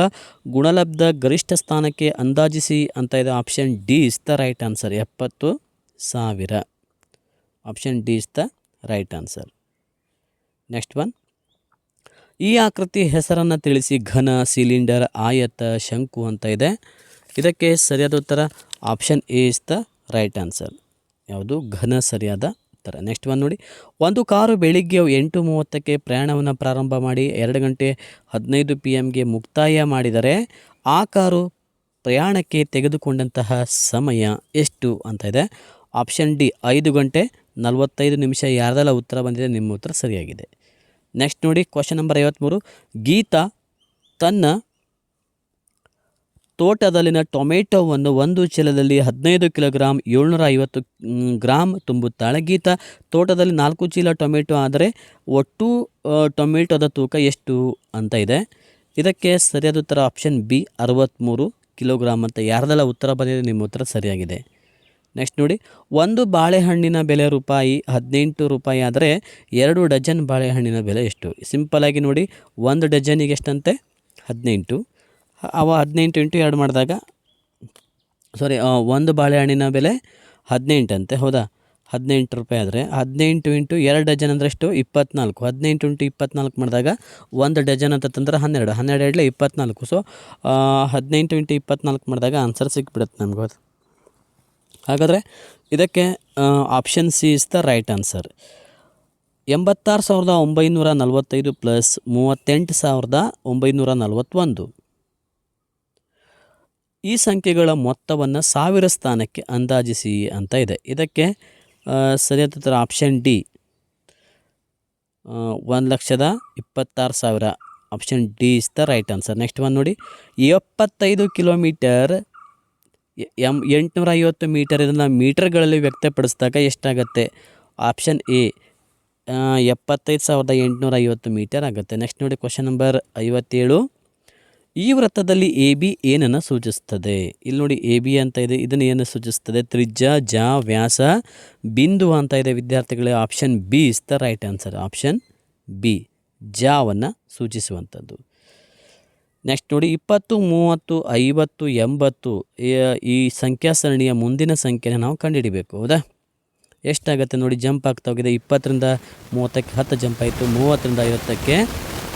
Speaker 1: ಗುಣಲಬ್ಧ ಗರಿಷ್ಠ ಸ್ಥಾನಕ್ಕೆ ಅಂದಾಜಿಸಿ ಅಂತ ಇದೆ. Option D is the right answer. 70,000. Option D is the right answer. Next one, ಈ ಆಕೃತಿ ಹೆಸರನ್ನು ತಿಳಿಸಿ. ಘನ, ಸಿಲಿಂಡರ್, ಆಯತ, ಶಂಕು ಅಂತ ಇದೆ. ಇದಕ್ಕೆ ಸರಿಯಾದ ಉತ್ತರ option A is the right answer. ಯಾವುದು? ಘನ ಸರಿಯಾದ ಉತ್ತರ. ನೆಕ್ಸ್ಟ್ ಒನ್ ನೋಡಿ, ಒಂದು ಕಾರು ಬೆಳಿಗ್ಗೆ 8:30ಕ್ಕೆ ಪ್ರಯಾಣವನ್ನು ಪ್ರಾರಂಭ ಮಾಡಿ 2:15 PM ಮುಕ್ತಾಯ ಮಾಡಿದರೆ ಆ ಕಾರು ಪ್ರಯಾಣಕ್ಕೆ ತೆಗೆದುಕೊಂಡಂತಹ ಸಮಯ ಎಷ್ಟು ಅಂತ ಇದೆ. ಆಪ್ಷನ್ ಡಿ 5 ಗಂಟೆ 45 ನಿಮಿಷ. ಯಾರ್ದೆಲ್ಲ ಉತ್ತರ ಬಂದಿದೆ, ನಿಮ್ಮ ಉತ್ತರ ಸರಿಯಾಗಿದೆ. ನೆಕ್ಸ್ಟ್ ನೋಡಿ, ಕ್ವಶನ್ ನಂಬರ್ 53. ಗೀತಾ ತನ್ನ ತೋಟದಲ್ಲಿನ ಟೊಮೆಟೊವನ್ನು ಒಂದು ಚೀಲದಲ್ಲಿ 15 ಕಿಲೋಗ್ರಾಮ್ 750 ಗ್ರಾಮ್ ತುಂಬುತ್ತಾಳೆ. ಗೀತಾ ತೋಟದಲ್ಲಿ 4 ಚೀಲ ಟೊಮೆಟೊ ಆದರೆ ಒಟ್ಟು ಟೊಮೆಟೊದ ತೂಕ ಎಷ್ಟು ಅಂತ ಇದೆ. ಇದಕ್ಕೆ ಸರಿಯಾದ ಉತ್ತರ ಆಪ್ಷನ್ ಬಿ 63 ಕಿಲೋಗ್ರಾಮ್ ಅಂತ. ಯಾರ್ದೆಲ್ಲ ಉತ್ತರ ಬಂದಿದೆ, ನಿಮ್ಮ ಉತ್ತರ ಸರಿಯಾಗಿದೆ. ನೆಕ್ಸ್ಟ್ ನೋಡಿ, ಒಂದು ಬಾಳೆಹಣ್ಣಿನ ಬೆಲೆ ₹18 ಆದರೆ 2 ಡಜನ್ ಬಾಳೆಹಣ್ಣಿನ ಬೆಲೆ ಎಷ್ಟು? ಸಿಂಪಲಾಗಿ ನೋಡಿ, 1 ಡಜನಿಗೆ ಎಷ್ಟಂತೆ? 18. 18 ಇಂಟು 2 ಮಾಡಿದಾಗ ಒಂದು ಬಾಳೆಹಣ್ಣಿನ ಬೆಲೆ 18 ಅಂತೆ. ಹೌದಾ? ₹18 ಆದರೆ 18 ಇಂಟು 2 ಡಜನ್ ಅಂದರೆ ಎಷ್ಟು? 24. 18 ಇಂಟು 24 ಮಾಡಿದಾಗ 1 ಡಜನ್ ಅಂತ ತಂದ್ರೆ 12. 12 24. ಸೊ 18 ಇಂಟು 24 ಮಾಡಿದಾಗ ಆನ್ಸರ್ ಸಿಕ್ಬಿಡುತ್ತೆ ನಮ್ಗೆ. ಹಾಗಾದರೆ ಇದಕ್ಕೆ option C is the right answer. 86,945 plus 38,941. ಈ ಸಂಖ್ಯೆಗಳ ಮೊತ್ತವನ್ನು 1000 ಸ್ಥಾನಕ್ಕೆ ಅಂದಾಜಿಸಿ ಅಂತ ಇದೆ. ಇದಕ್ಕೆ ಸರಿಯಾದ ಉತ್ತರ option D 1,26,000. Option D is the right answer. Next one ನೋಡಿ, 75 ಕಿಲೋಮೀಟರ್ 850 ಮೀಟರ್. ಇದನ್ನು ಮೀಟರ್ಗಳಲ್ಲಿ ವ್ಯಕ್ತಪಡಿಸಿದಾಗ ಎಷ್ಟಾಗುತ್ತೆ? ಆಪ್ಷನ್ ಎ 75,850 ಮೀಟರ್ ಆಗುತ್ತೆ. ನೆಕ್ಸ್ಟ್ ನೋಡಿ, ಕ್ವಶನ್ ನಂಬರ್ 57. ಈ ವೃತ್ತದಲ್ಲಿ ಎ ಬಿ ಏನನ್ನು ಸೂಚಿಸ್ತದೆ? ಇಲ್ಲಿ ನೋಡಿ, ಎ ಬಿ ಅಂತ ಇದೆ. ಇದನ್ನು ಏನು ಸೂಚಿಸ್ತದೆ? ತ್ರಿಜ್ಯ, ವ್ಯಾಸ, ಬಿಂದು ಅಂತ ಇದೆ ವಿದ್ಯಾರ್ಥಿಗಳೇ. Option B is the right answer. Option B ಜಾವನ್ನು ಸೂಚಿಸುವಂಥದ್ದು. ನೆಕ್ಸ್ಟ್ ನೋಡಿ, 20, 30, 50, 80 ಈ ಸಂಖ್ಯಾ ಸರಣಿಯ ಮುಂದಿನ ಸಂಖ್ಯೆನ ನಾವು ಕಂಡುಹಿಡಿಬೇಕು. ಹೌದಾ? ಎಷ್ಟಾಗುತ್ತೆ ನೋಡಿ, ಜಂಪ್ ಆಗ್ತಾ ಹೋಗಿದೆ. 20ರಿಂದ 30ಕ್ಕೆ 10 ಜಂಪ್ ಆಯಿತು. 30ರಿಂದ 50ಕ್ಕೆ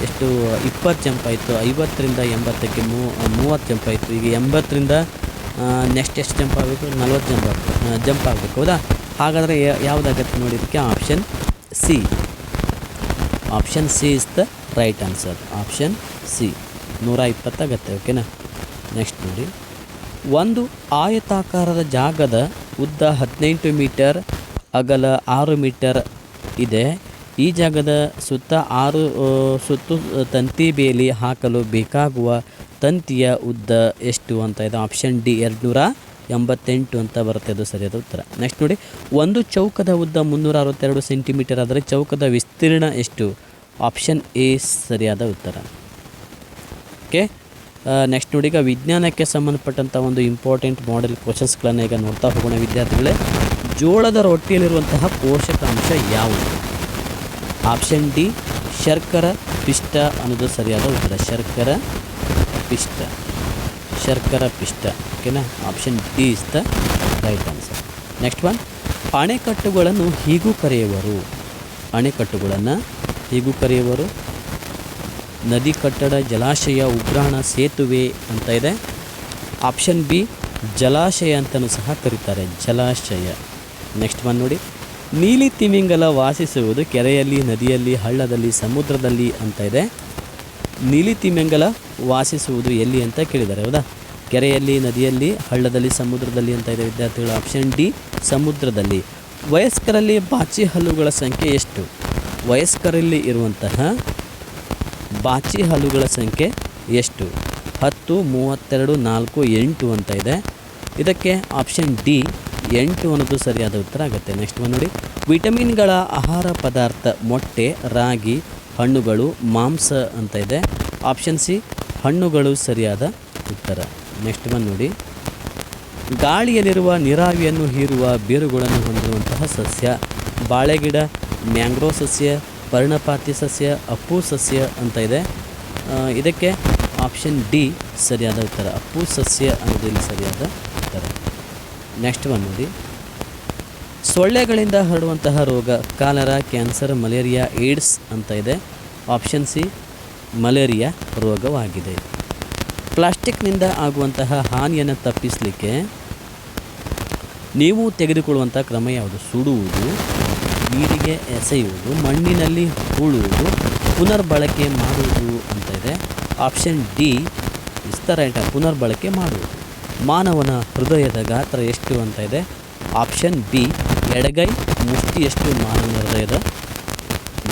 Speaker 1: ಎಷ್ಟು? 20 ಜಂಪ್ ಆಯಿತು. 50ರಿಂದ 80ಕ್ಕೆ 30 ಜಂಪ್ ಆಯಿತು. ಈಗ 80ರಿಂದ ನೆಕ್ಸ್ಟ್ ಎಷ್ಟು ಜಂಪ್ ಆಗಬೇಕು? 40 ಜಂಪ್ ಆಗಬೇಕು. ಹೌದಾ? ಹಾಗಾದರೆ ಯಾವುದಾಗತ್ತೆ ನೋಡಿ, ಇದಕ್ಕೆ option C. Option C is the right answer. Option C 120 ಆಗುತ್ತೆ. ಓಕೆನಾ. ನೆಕ್ಸ್ಟ್ ನೋಡಿ, ಒಂದು ಆಯತಾಕಾರದ ಜಾಗದ ಉದ್ದ 18 ಮೀಟರ್, ಅಗಲ 6 ಮೀಟರ್ ಇದೆ. ಈ ಜಾಗದ ಸುತ್ತ 6 ಸುತ್ತು ತಂತಿ ಬೇಲಿ ಹಾಕಲು ಬೇಕಾಗುವ ತಂತಿಯ ಉದ್ದ ಎಷ್ಟು ಅಂತ ಇದೆ. ಆಪ್ಷನ್ ಡಿ 288 ಅಂತ ಬರುತ್ತೆ. ಅದು ಸರಿಯಾದ ಉತ್ತರ. ನೆಕ್ಸ್ಟ್ ನೋಡಿ, ಒಂದು ಚೌಕದ ಉದ್ದ 362 ಸೆಂಟಿಮೀಟರ್ ಆದರೆ ಚೌಕದ ವಿಸ್ತೀರ್ಣ ಎಷ್ಟು? ಆಪ್ಷನ್ ಎ ಸರಿಯಾದ ಉತ್ತರ. ಓಕೆ. ನೆಕ್ಸ್ಟ್ ನೋಡಿ, ಈಗ ವಿಜ್ಞಾನಕ್ಕೆ ಸಂಬಂಧಪಟ್ಟಂಥ ಒಂದು ಇಂಪಾರ್ಟೆಂಟ್ ಮಾಡೆಲ್ ಕ್ವಶನ್ಸ್ಗಳನ್ನು ಈಗ ನೋಡ್ತಾ ಹೋಗೋಣ ವಿದ್ಯಾರ್ಥಿಗಳೇ. ಜೋಳದ ರೊಟ್ಟಿಯಲ್ಲಿರುವಂತಹ ಪೋಷಕಾಂಶ ಯಾವುದು? ಆಪ್ಷನ್ ಡಿ ಶರ್ಕರ ಪಿಷ್ಟ ಅನ್ನೋದು ಸರಿಯಾದ ಉತ್ತರ. ಶರ್ಕರ ಪಿಷ್ಟ. ಓಕೆನಾ. Option D is the right answer. Next one, ಅಣೆಕಟ್ಟುಗಳನ್ನು ಹೀಗೂ ಕರೆಯುವರು. ನದಿ, ಕಟ್ಟಡ, ಜಲಾಶಯ, ಉಗ್ರಾಣ, ಸೇತುವೆ ಅಂತ ಇದೆ. ಆಪ್ಷನ್ ಬಿ ಜಲಾಶಯ ಅಂತಲೂ ಸಹ ಕರೀತಾರೆ. ಜಲಾಶಯ. ನೆಕ್ಸ್ಟ್ ಒನ್ ನೋಡಿ, ನೀಲಿ ತಿಮಿಂಗಲ ವಾಸಿಸುವುದು ಕೆರೆಯಲ್ಲಿ, ನದಿಯಲ್ಲಿ, ಹಳ್ಳದಲ್ಲಿ, ಸಮುದ್ರದಲ್ಲಿ ಅಂತ ಇದೆ. ನೀಲಿ ತಿಮಿಂಗಲ ವಾಸಿಸುವುದು ಎಲ್ಲಿ ಅಂತ ಕೇಳಿದ್ದಾರೆ. ಹೌದಾ? ಕೆರೆಯಲ್ಲಿ, ನದಿಯಲ್ಲಿ, ಹಳ್ಳದಲ್ಲಿ, ಸಮುದ್ರದಲ್ಲಿ ಅಂತ ಇದೆ ವಿದ್ಯಾರ್ಥಿಗಳು. ಆಪ್ಷನ್ ಡಿ ಸಮುದ್ರದಲ್ಲಿ. ವಯಸ್ಕರಲ್ಲಿ ಬಾಚಿ ಹಲ್ಲುಗಳ ಸಂಖ್ಯೆ ಎಷ್ಟು? ವಯಸ್ಕರಲ್ಲಿ ಇರುವಂತಹ ಬಾಚಿ ಹಲ್ಲುಗಳ ಸಂಖ್ಯೆ ಎಷ್ಟು? 10, 32, 4, 8 ಅಂತ ಇದೆ. ಇದಕ್ಕೆ ಆಪ್ಷನ್ ಡಿ 8 ಅನ್ನೋದು ಸರಿಯಾದ ಉತ್ತರ ಆಗುತ್ತೆ. ನೆಕ್ಸ್ಟ್ ಒನ್ ನೋಡಿ, ವಿಟಮಿನ್ಗಳ ಆಹಾರ ಪದಾರ್ಥ ಮೊಟ್ಟೆ, ರಾಗಿ, ಹಣ್ಣುಗಳು, ಮಾಂಸ ಅಂತ ಇದೆ. ಆಪ್ಷನ್ ಸಿ ಹಣ್ಣುಗಳು ಸರಿಯಾದ ಉತ್ತರ. ನೆಕ್ಸ್ಟ್ ಒನ್ ನೋಡಿ, ಗಾಳಿಯಲ್ಲಿರುವ ನೀರಾವಿಯನ್ನು ಹೀರುವ ಬೇರುಗಳನ್ನು ಹೊಂದಿರುವಂತಹ ಸಸ್ಯ. ಬಾಳೆಗಿಡ, ಮ್ಯಾಂಗ್ರೋ ಸಸ್ಯ, ಪರ್ಣಪಾತಿ ಸಸ್ಯ, ಅಪ್ಪು ಸಸ್ಯ ಅಂತ ಇದೆ. ಇದಕ್ಕೆ ಆಪ್ಷನ್ ಡಿ ಸರಿಯಾದ ಉತ್ತರ. ಅಪ್ಪು ಸಸ್ಯ ಅನ್ನೋದಿಲ್ಲಿ ಸರಿಯಾದ ಉತ್ತರ. ನೆಕ್ಸ್ಟ್ ಒನ್ ನೋಡಿ, ಸೊಳ್ಳೆಗಳಿಂದ ಹರಡುವಂತಹ ರೋಗ. ಕಾಲರಾ, ಕ್ಯಾನ್ಸರ್, ಮಲೇರಿಯಾ, ಏಡ್ಸ್ ಅಂತ ಇದೆ. ಆಪ್ಷನ್ ಸಿ ಮಲೇರಿಯಾ ರೋಗವಾಗಿದೆ. ಪ್ಲಾಸ್ಟಿಕ್ನಿಂದ ಆಗುವಂತಹ ಹಾನಿಯನ್ನು ತಪ್ಪಿಸಲಿಕ್ಕೆ ನೀವು ತೆಗೆದುಕೊಳ್ಳುವಂಥ ಕ್ರಮ ಯಾವುದು? ಸುಡುವುದು, ನೀರಿಗೆ ಎಸೆಯುವುದು, ಮಣ್ಣಿನಲ್ಲಿ ಹೂಳುವುದು, ಪುನರ್ಬಳಕೆ ಮಾಡುವುದು ಅಂತ ಇದೆ. Option D is the right. ಪುನರ್ಬಳಕೆ ಮಾಡುವುದು. ಮಾನವನ ಹೃದಯದ ಗಾತ್ರ ಎಷ್ಟು ಅಂತ ಇದೆ. ಆಪ್ಷನ್ ಬಿ ಎಡಗೈ ಮುಷ್ಟಿಯಷ್ಟು ಮಾನವನ ಹೃದಯದ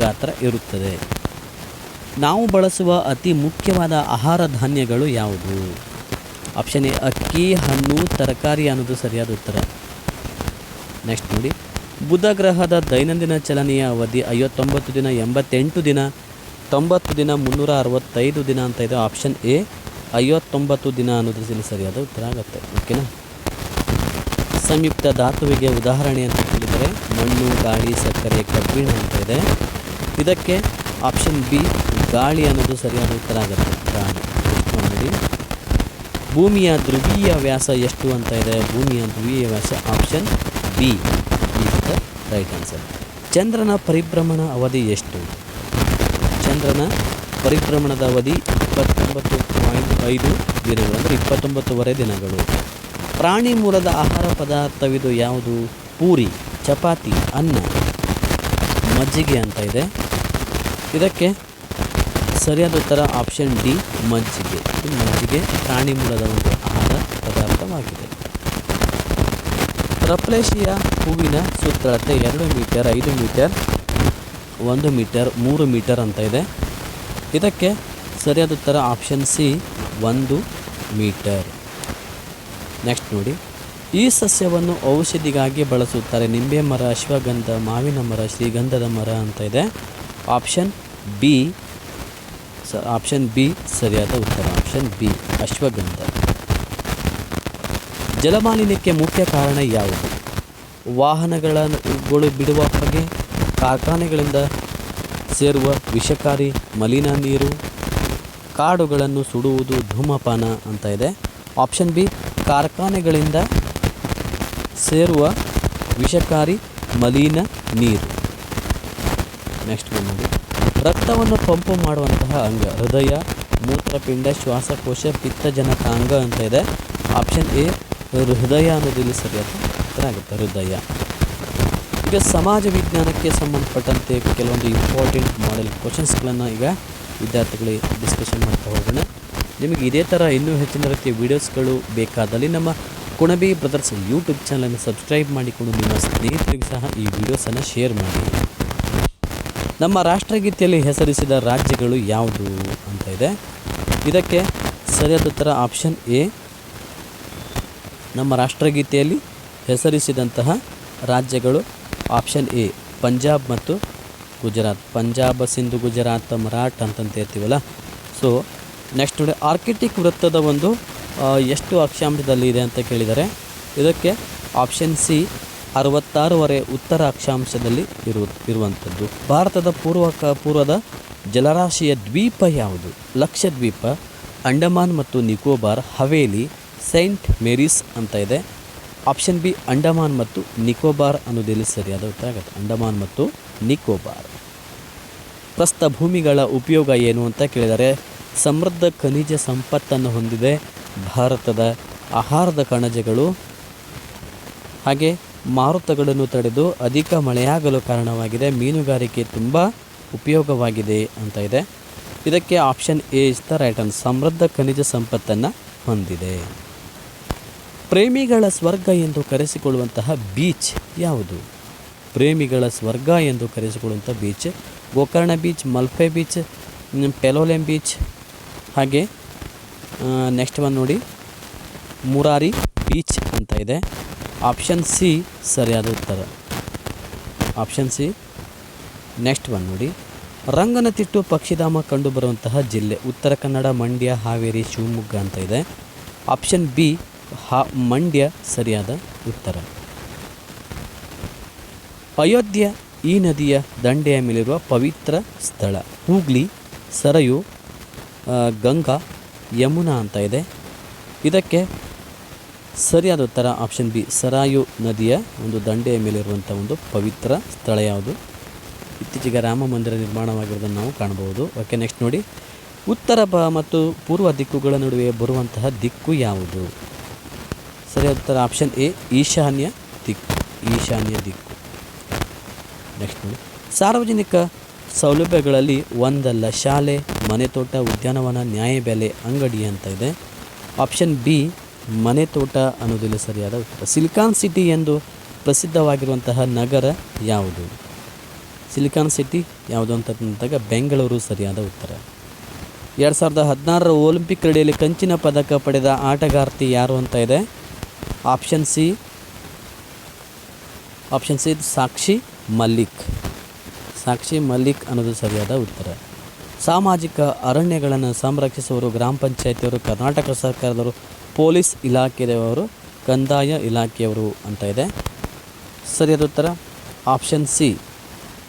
Speaker 1: ಗಾತ್ರ ಇರುತ್ತದೆ. ನಾವು ಬಳಸುವ ಅತಿ ಮುಖ್ಯವಾದ ಆಹಾರ ಧಾನ್ಯಗಳು ಯಾವುದು? ಆಪ್ಷನ್ ಎ ಅಕ್ಕಿ, ಹಣ್ಣು, ತರಕಾರಿ ಅನ್ನೋದು ಸರಿಯಾದ ಉತ್ತರ. ನೆಕ್ಸ್ಟ್ ನೋಡಿ, ಬುಧ ಗ್ರಹದ ದೈನಂದಿನ ಚಲನೆಯ ಅವಧಿ 59 ದಿನ, 88 ದಿನ, 90 ದಿನ, 365 ದಿನ ಅಂತ ಇದೆ. ಆಪ್ಷನ್ ಎ 59 ದಿನ ಅನ್ನೋದು ಸರಿಯಾದ ಉತ್ತರ ಆಗುತ್ತೆ. ಓಕೆನಾ. ಸಂಯುಕ್ತ ಧಾತುವಿಗೆ ಉದಾಹರಣೆ ಅಂತ ಹೇಳಿದರೆ ಮಣ್ಣು, ಗಾಳಿ, ಸಕ್ಕರೆ, ಕಬ್ಬಿಣ ಅಂತ ಇದೆ. ಇದಕ್ಕೆ ಆಪ್ಷನ್ ಬಿ ಗಾಳಿ ಅನ್ನೋದು ಸರಿಯಾದ ಉತ್ತರ ಆಗುತ್ತೆ. ಗಾಳಿ. ನೋಡಿ, ಭೂಮಿಯ ಧ್ರುವೀಯ ವ್ಯಾಸ ಎಷ್ಟು ಅಂತ ಇದೆ. ಭೂಮಿಯ ಧ್ರುವೀಯ ವ್ಯಾಸ option B is the right answer. ಚಂದ್ರನ ಪರಿಭ್ರಮಣ ಅವಧಿ ಎಷ್ಟು? ಚಂದ್ರನ ಪರಿಭ್ರಮಣದ ಅವಧಿ 29.5 ದಿನಗಳು, ಅಂದರೆ 29 ದಿನಗಳು. ಪ್ರಾಣಿ ಮೂಲದ ಆಹಾರ ಪದಾರ್ಥವಿದು ಯಾವುದು? ಪೂರಿ, ಚಪಾತಿ, ಅನ್ನ, ಮಜ್ಜಿಗೆ ಅಂತ ಇದೆ. ಇದಕ್ಕೆ ಸರಿಯಾದ ಉತ್ತರ ಆಪ್ಷನ್ ಡಿ ಮಜ್ಜಿಗೆ. ಮಜ್ಜಿಗೆ ಪ್ರಾಣಿ ಮೂಲದ ಒಂದು ಆಹಾರ ಪದಾರ್ಥವಾಗಿದೆ. ರಪ್ಲೇಶಿಯ ಹೂವಿನ ಸುತ್ತಳತೆ 2 ಮೀಟರ್, 5 ಮೀಟರ್, 1 ಮೀಟರ್, 3 ಮೀಟರ್ ಅಂತ ಇದೆ. ಇದಕ್ಕೆ ಸರಿಯಾದ ಉತ್ತರ ಆಪ್ಷನ್ ಸಿ 1 ಮೀಟರ್. ನೆಕ್ಸ್ಟ್ ನೋಡಿ, ಈ ಸಸ್ಯವನ್ನು ಔಷಧಿಗಾಗಿ ಬಳಸುತ್ತಾರೆ. ನಿಂಬೆ ಮರ, ಅಶ್ವಗಂಧ, ಮಾವಿನ ಮರ, ಶ್ರೀಗಂಧದ ಮರ ಅಂತ ಇದೆ. ಆಪ್ಷನ್ ಬಿ ಸರಿಯಾದ ಉತ್ತರ. Option B ashwagandha. ಜಲಮಾಲಿನ್ಯಕ್ಕೆ ಮುಖ್ಯ ಕಾರಣ ಯಾವುದು? ವಾಹನಗಳು ಬಿಡುವ ಹೊಗೆ, ಕಾರ್ಖಾನೆಗಳಿಂದ ಸೇರುವ ವಿಷಕಾರಿ ಮಲಿನ ನೀರು, ಕಾಡುಗಳನ್ನು ಸುಡುವುದು, ಧೂಮಪಾನ ಅಂತ ಇದೆ. ಆಪ್ಷನ್ ಬಿ ಕಾರ್ಖಾನೆಗಳಿಂದ ಸೇರುವ ವಿಷಕಾರಿ ಮಲಿನ ನೀರು. ನೆಕ್ಸ್ಟ್ ನೋಡಿ, ರಕ್ತವನ್ನು ಪಂಪು ಮಾಡುವಂತಹ ಅಂಗ. ಹೃದಯ, ಮೂತ್ರಪಿಂಡ, ಶ್ವಾಸಕೋಶ, ಪಿತ್ತಜನಕಾಂಗ ಅಂತ ಇದೆ. ಆಪ್ಷನ್ ಎ ಹೃದಯ ಅನ್ನೋದಿಲ್ಲಿ ಸರಿಯಾದ ಉತ್ತರ ಆಗುತ್ತೆ. ಹೃದಯ. ಈಗ ಸಮಾಜ ವಿಜ್ಞಾನಕ್ಕೆ ಸಂಬಂಧಪಟ್ಟಂತೆ ಕೆಲವೊಂದು ಇಂಪಾರ್ಟೆಂಟ್ ಮಾಡೆಲ್ ಕ್ವಶನ್ಸ್ಗಳನ್ನು ಈಗ ವಿದ್ಯಾರ್ಥಿಗಳಿಗೆ ಡಿಸ್ಕಷನ್ ಮಾಡ್ತಾ ಹೋಗೋಣ. ನಿಮಗೆ ಇದೇ ಥರ ಇನ್ನೂ ಹೆಚ್ಚಿನ ರೀತಿಯ ವೀಡಿಯೋಸ್ಗಳು ಬೇಕಾದಲ್ಲಿ ನಮ್ಮ ಕುಣಬಿ ಬ್ರದರ್ಸ್ ಯೂಟ್ಯೂಬ್ ಚಾನಲನ್ನು ಸಬ್ಸ್ಕ್ರೈಬ್ ಮಾಡಿಕೊಂಡು ನಿಮ್ಮ ಸ್ನೇಹಿತರಿಗೂ ಸಹ ಈ ವಿಡಿಯೋಸನ್ನು ಶೇರ್ ಮಾಡಿ. ನಮ್ಮ ರಾಷ್ಟ್ರಗೀತೆಯಲ್ಲಿ ಹೆಸರಿಸಿದ ರಾಜ್ಯಗಳು ಯಾವುದು ಅಂತ ಇದೆ. ಇದಕ್ಕೆ ಸರಿಯಾದ ಉತ್ತರ ಆಪ್ಷನ್ ಎ. ನಮ್ಮ ರಾಷ್ಟ್ರಗೀತೆಯಲ್ಲಿ ಹೆಸರಿಸಿದಂತಹ ರಾಜ್ಯಗಳು ಆಪ್ಷನ್ ಎ ಪಂಜಾಬ್ ಮತ್ತು ಗುಜರಾತ್. ಪಂಜಾಬ್, ಸಿಂಧು, ಗುಜರಾತ್, ಮರಾಠ ಅಂತಂತ ಇರ್ತೀವಲ್ಲ. ಸೊ ನೆಕ್ಸ್ಟ್ ನೋಡಿ, ಆರ್ಕಿಟಿಕ್ ವೃತ್ತದ ಒಂದು ಎಷ್ಟು ಅಕ್ಷಾಂಶದಲ್ಲಿ ಇದೆ ಅಂತ ಕೇಳಿದರೆ ಇದಕ್ಕೆ ಆಪ್ಷನ್ ಸಿ 66 ಉತ್ತರ ಅಕ್ಷಾಂಶದಲ್ಲಿ ಇರುವಂಥದ್ದು. ಭಾರತದ ಪೂರ್ವದ ಜಲರಾಶಿಯ ದ್ವೀಪ ಯಾವುದು? ಲಕ್ಷದ್ವೀಪ, ಅಂಡಮಾನ್ ಮತ್ತು ನಿಕೋಬಾರ್, ಹವೇಲಿ, ಸೈಂಟ್ ಮೇರೀಸ್ ಅಂತ ಇದೆ. ಆಪ್ಷನ್ ಬಿ ಅಂಡಮಾನ್ ಮತ್ತು ನಿಕೋಬಾರ್ ಅನ್ನೋದಿಲ್ಲಿ ಸರಿಯಾದ ಉತ್ತರ ಆಗುತ್ತೆ. ಅಂಡಮಾನ್ ಮತ್ತು ನಿಕೋಬಾರ್. ಪ್ರಸ್ಥಭೂಮಿಗಳ ಉಪಯೋಗ ಏನು ಅಂತ ಕೇಳಿದರೆ ಸಮೃದ್ಧ ಖನಿಜ ಸಂಪತ್ತನ್ನು ಹೊಂದಿದೆ ಭಾರತದ ಆಹಾರದ ಕಣಜಗಳು, ಹಾಗೆ ಮಾರುತಗಳನ್ನು ತಡೆದು ಅಧಿಕ ಮಳೆಯಾಗಲು ಕಾರಣವಾಗಿದೆ. ಮೀನುಗಾರಿಕೆ ತುಂಬ ಉಪಯೋಗವಾಗಿದೆ ಅಂತ ಇದೆ. ಇದಕ್ಕೆ option A is the right answer. ಸಮೃದ್ಧ ಖನಿಜ ಸಂಪತ್ತನ್ನು ಹೊಂದಿದೆ. ಪ್ರೇಮಿಗಳ ಸ್ವರ್ಗ ಎಂದು ಕರೆಸಿಕೊಳ್ಳುವಂತಹ ಬೀಚ್ ಯಾವುದು? ಪ್ರೇಮಿಗಳ ಸ್ವರ್ಗ ಎಂದು ಕರೆಸಿಕೊಳ್ಳುವಂಥ beach Gokarna beach, Malpe beach, Palolem beach, ಹಾಗೆ ನೆಕ್ಸ್ಟ್ ಒನ್ ನೋಡಿ ಮುರಾರಿ ಬೀಚ್ ಅಂತ ಇದೆ. ಆಪ್ಷನ್ ಸಿ ಸರಿಯಾದ ಉತ್ತರ. Option C. ನೆಕ್ಸ್ಟ್ ಒನ್ ನೋಡಿ, ರಂಗನತಿಟ್ಟು ಪಕ್ಷಿಧಾಮ ಕಂಡುಬರುವಂತಹ ಜಿಲ್ಲೆ ಉತ್ತರ ಕನ್ನಡ, ಮಂಡ್ಯ, ಹಾವೇರಿ, ಶಿವಮೊಗ್ಗ ಅಂತ ಇದೆ. ಆಪ್ಷನ್ ಬಿ ಮಂಡ್ಯ ಸರಿಯಾದ ಉತ್ತರ. ಅಯೋಧ್ಯ ಈ ನದಿಯ ದಂಡೆಯ ಮೇಲಿರುವ ಪವಿತ್ರ ಸ್ಥಳ ಹೂಗ್ಲಿ, ಸರಯು, ಗಂಗಾ, ಯಮುನಾ ಅಂತ ಇದೆ. ಇದಕ್ಕೆ ಸರಿಯಾದ ಉತ್ತರ ಆಪ್ಷನ್ ಬಿ, ಸರಾಯು ನದಿಯ ಒಂದು ದಂಡೆಯ ಮೇಲಿರುವಂಥ ಒಂದು ಪವಿತ್ರ ಸ್ಥಳ ಯಾವುದು? ಇತ್ತೀಚೆಗೆ ರಾಮ ಮಂದಿರ ನಿರ್ಮಾಣವಾಗಿರೋದನ್ನು ನಾವು ಕಾಣಬಹುದು. ಓಕೆ, ನೆಕ್ಸ್ಟ್ ನೋಡಿ, ಉತ್ತರ ಮತ್ತು ಪೂರ್ವ ದಿಕ್ಕುಗಳ ನಡುವೆ ಬರುವಂತಹ ದಿಕ್ಕು ಯಾವುದು? ಸರಿಯಾದ ಉತ್ತರ ಆಪ್ಷನ್ ಎ, ಈಶಾನ್ಯ ದಿಕ್ಕು. ಈಶಾನ್ಯ ದಿಕ್ಕು. ನೆಕ್ಸ್ಟ್ ನೋಡಿ, ಸಾರ್ವಜನಿಕ ಸೌಲಭ್ಯಗಳಲ್ಲಿ ಒಂದಲ್ಲ ಶಾಲೆ, ಮನೆತೋಟ, ಉದ್ಯಾನವನ, ನ್ಯಾಯಬೆಲೆ, ಅಂಗಡಿ ಅಂತ ಇದೆ. ಆಪ್ಷನ್ ಬಿ ಮನೆತೋಟ ಅನ್ನೋದಿಲ್ಲ ಸರಿಯಾದ ಉತ್ತರ. ಸಿಲಿಕಾನ್ ಸಿಟಿ ಎಂದು ಪ್ರಸಿದ್ಧವಾಗಿರುವಂತಹ ನಗರ ಯಾವುದು? ಸಿಲಿಕಾನ್ ಸಿಟಿ ಯಾವುದು ಅಂತಂದಾಗ ಬೆಂಗಳೂರು ಸರಿಯಾದ ಉತ್ತರ. 2016ರ ಒಲಿಂಪಿಕ್ ಕ್ರೀಡೆಯಲ್ಲಿ ಕಂಚಿನ ಪದಕ ಪಡೆದ ಆಟಗಾರ್ತಿ ಯಾರು ಅಂತ ಇದೆ. ಆಪ್ಷನ್ ಸಿ ಸಾಕ್ಷಿ ಮಲ್ಲಿಕ್. ಸಾಕ್ಷಿ ಮಲ್ಲಿಕ್ ಅನ್ನೋದು ಸರಿಯಾದ ಉತ್ತರ. ಸಾಮಾಜಿಕ ಅರಣ್ಯಗಳನ್ನು ಸಂರಕ್ಷಿಸುವವರು ಗ್ರಾಮ ಪಂಚಾಯತಿಯವರು, ಕರ್ನಾಟಕ ಸರ್ಕಾರದವರು, ಪೊಲೀಸ್ ಇಲಾಖೆಯವರು, ಕಂದಾಯ ಇಲಾಖೆಯವರು ಅಂತ ಇದೆ. ಸರಿಯಾದ ಉತ್ತರ ಆಪ್ಷನ್ ಸಿ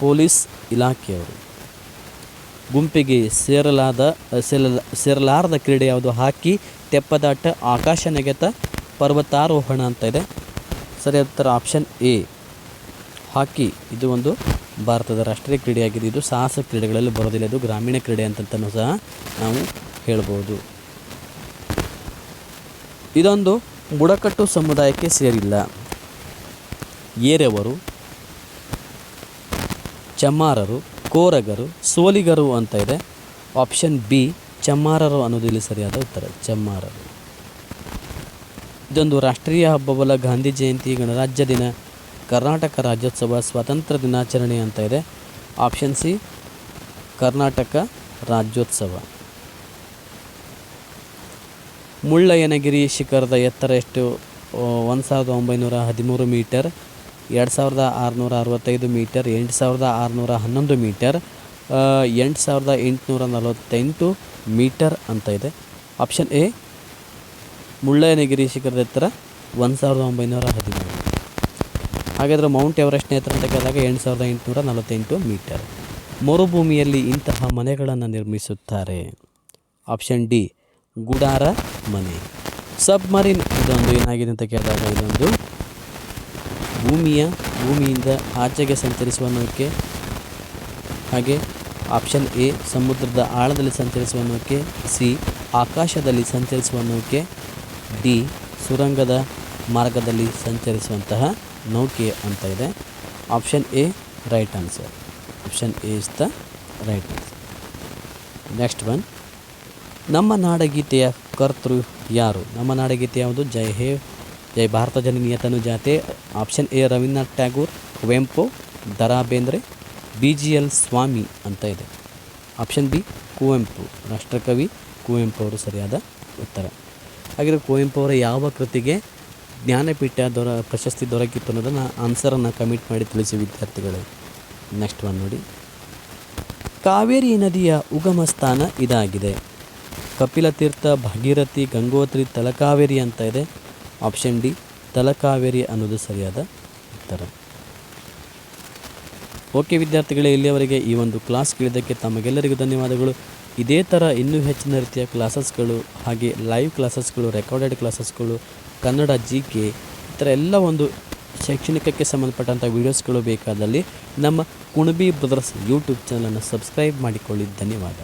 Speaker 1: ಪೊಲೀಸ್ ಇಲಾಖೆಯವರು. ಗುಂಪಿಗೆ ಸೇರಲಾರದ ಕ್ರೀಡೆ ಯಾವುದು? ಹಾಕಿ, ತೆಪ್ಪದಾಟ, ಆಕಾಶ ನೆಗೆತ, ಪರ್ವತಾರೋಹಣ ಅಂತ ಇದೆ. ಸರಿಯಾದ ಉತ್ತರ ಆಪ್ಷನ್ ಎ ಹಾಕಿ. ಇದು ಒಂದು ಭಾರತದ ರಾಷ್ಟ್ರೀಯ ಕ್ರೀಡೆಯಾಗಿದೆ. ಇದು ಸಾಹಸ ಕ್ರೀಡೆಗಳಲ್ಲಿ ಬರೋದಿಲ್ಲ, ಇದು ಗ್ರಾಮೀಣ ಕ್ರೀಡೆ ಅಂತಲೂ ಸಹ ನಾವು ಹೇಳ್ಬೋದು. ಇದೊಂದು ಬುಡಕಟ್ಟು ಸಮುದಾಯಕ್ಕೆ ಸೇರಿಲ್ಲ. ಏರೆವರು, ಚಮ್ಮಾರರು, ಕೋರಗರು, ಸೋಲಿಗರು ಅಂತ ಇದೆ. ಆಪ್ಷನ್ ಬಿ ಚಮ್ಮಾರರು ಅನ್ನೋದು ಇಲ್ಲಿ ಸರಿಯಾದ ಉತ್ತರ. ಚಮ್ಮಾರರು. ಇದೊಂದು ರಾಷ್ಟ್ರೀಯ ಹಬ್ಬವಲ್ಲ. ಗಾಂಧಿ ಜಯಂತಿ, ಗಣರಾಜ್ಯ ದಿನ, ಕರ್ನಾಟಕ ರಾಜ್ಯೋತ್ಸವ, ಸ್ವಾತಂತ್ರ್ಯ ದಿನಾಚರಣೆ ಅಂತ ಇದೆ. Option C Karnataka Rajyotsava. ಮುಳ್ಳಯ್ಯನಗಿರಿ ಶಿಖರದ ಎತ್ತರ ಎಷ್ಟು? 1913 ಮೀಟರ್, 2665 ಮೀಟರ್, 8611 ಮೀಟರ್, 8848 ಮೀಟರ್ ಅಂತ ಇದೆ. ಆಪ್ಷನ್ ಎ ಮುಳ್ಳಯ್ಯನಗಿರಿ ಶಿಖರದ ಎತ್ತರ 1913. ಹಾಗಾದರೆ ಮೌಂಟ್ ಎವರೆಸ್ಟ್ನ ಎತ್ತರ ಅಂತ ಕೇಳಿದಾಗ 8848 ಮೀಟರ್. ಮರುಭೂಮಿಯಲ್ಲಿ ಇಂತಹ ಮನೆಗಳನ್ನು ನಿರ್ಮಿಸುತ್ತಾರೆ. ಆಪ್ಷನ್ ಡಿ ಗುಡಾರ ಮನೆ. ಸಬ್ಮರೀನ್ ಇದೊಂದು ಏನಾಗಿದೆ ಅಂತ ಕೇಳಿದಾಗ ಇದೊಂದು ಭೂಮಿಯಿಂದ ಆಚೆಗೆ ಸಂಚರಿಸುವ ನೌಕೆ. ಹಾಗೆ ಆಪ್ಷನ್ ಎ ಸಮುದ್ರದ ಆಳದಲ್ಲಿ ಸಂಚರಿಸುವ ನೌಕೆ, ಸಿ ಆಕಾಶದಲ್ಲಿ ಸಂಚರಿಸುವ ನೌಕೆ, ಡಿ ಸುರಂಗದ ಮಾರ್ಗದಲ್ಲಿ ಸಂಚರಿಸುವಂತಹ ನೌಕೆ ಅಂತ ಇದೆ. Option A right answer. Option A is the right answer. Next one, ನಮ್ಮ ನಾಡಗೀತೆಯ ಕರ್ತೃ ಯಾರು? ನಮ್ಮ ನಾಡಗೀತೆ ಯಾವುದು? ಜೈ ಹೇ ಜೈ ಭಾರತ ಜನನಿಯ ತನುಜಾತೆ. Option A Rabindranath Tagore, Kuvempu, Da Ra Bendre, BGL Swamy ಅಂತ ಇದೆ. ಆಪ್ಷನ್ ಬಿ ಕುವೆಂಪು, ರಾಷ್ಟ್ರಕವಿ ಕುವೆಂಪು ಅವರು ಸರಿಯಾದ ಉತ್ತರ. ಹಾಗೆ ಕುವೆಂಪು ಅವರ ಯಾವ ಕೃತಿಗೆ ಜ್ಞಾನಪೀಠ ಪ್ರಶಸ್ತಿ ದೊರಕಿತ್ತು ಅನ್ನೋದನ್ನು ಆನ್ಸರನ್ನು ಕಮೆಂಟ್ ಮಾಡಿ ತಿಳಿಸಿ ವಿದ್ಯಾರ್ಥಿಗಳೇ. ನೆಕ್ಸ್ಟ್ ಒನ್ ನೋಡಿ, ಕಾವೇರಿ ನದಿಯ ಉಗಮ ಸ್ಥಾನ ಇದಾಗಿದೆ. ಕಪಿಲತೀರ್ಥ, ಭಾಗೀರಥಿ, ಗಂಗೋತ್ರಿ, ತಲಕಾವೇರಿ ಅಂತ ಇದೆ. ಆಪ್ಷನ್ ಡಿ ತಲಕಾವೇರಿ ಅನ್ನೋದು ಸರಿಯಾದ ಉತ್ತರ. ಓಕೆ ವಿದ್ಯಾರ್ಥಿಗಳೇ, ಇಲ್ಲಿಯವರೆಗೆ ಈ ಒಂದು ಕ್ಲಾಸ್ ಕೇಳಿದ್ದಕ್ಕೆ ತಮಗೆಲ್ಲರಿಗೂ ಧನ್ಯವಾದಗಳು. ಇದೇ ಥರ ಇನ್ನೂ ಹೆಚ್ಚಿನ ರೀತಿಯ ಕ್ಲಾಸಸ್ಗಳು, ಹಾಗೆ ಲೈವ್ ಕ್ಲಾಸಸ್ಗಳು, ರೆಕಾರ್ಡೆಡ್ ಕ್ಲಾಸಸ್ಗಳು, ಕನ್ನಡ GK ಈ ಥರ ಎಲ್ಲ ಒಂದು ಶೈಕ್ಷಣಿಕಕ್ಕೆ ಸಂಬಂಧಪಟ್ಟಂಥ ವೀಡಿಯೋಸ್ಗಳು ಬೇಕಾದಲ್ಲಿ ನಮ್ಮ ಕುಣಬಿ ಬ್ರದರ್ಸ್ ಯೂಟ್ಯೂಬ್ ಚಾನಲನ್ನು ಸಬ್ಸ್ಕ್ರೈಬ್ ಮಾಡಿಕೊಳ್ಳಿ. ಧನ್ಯವಾದ.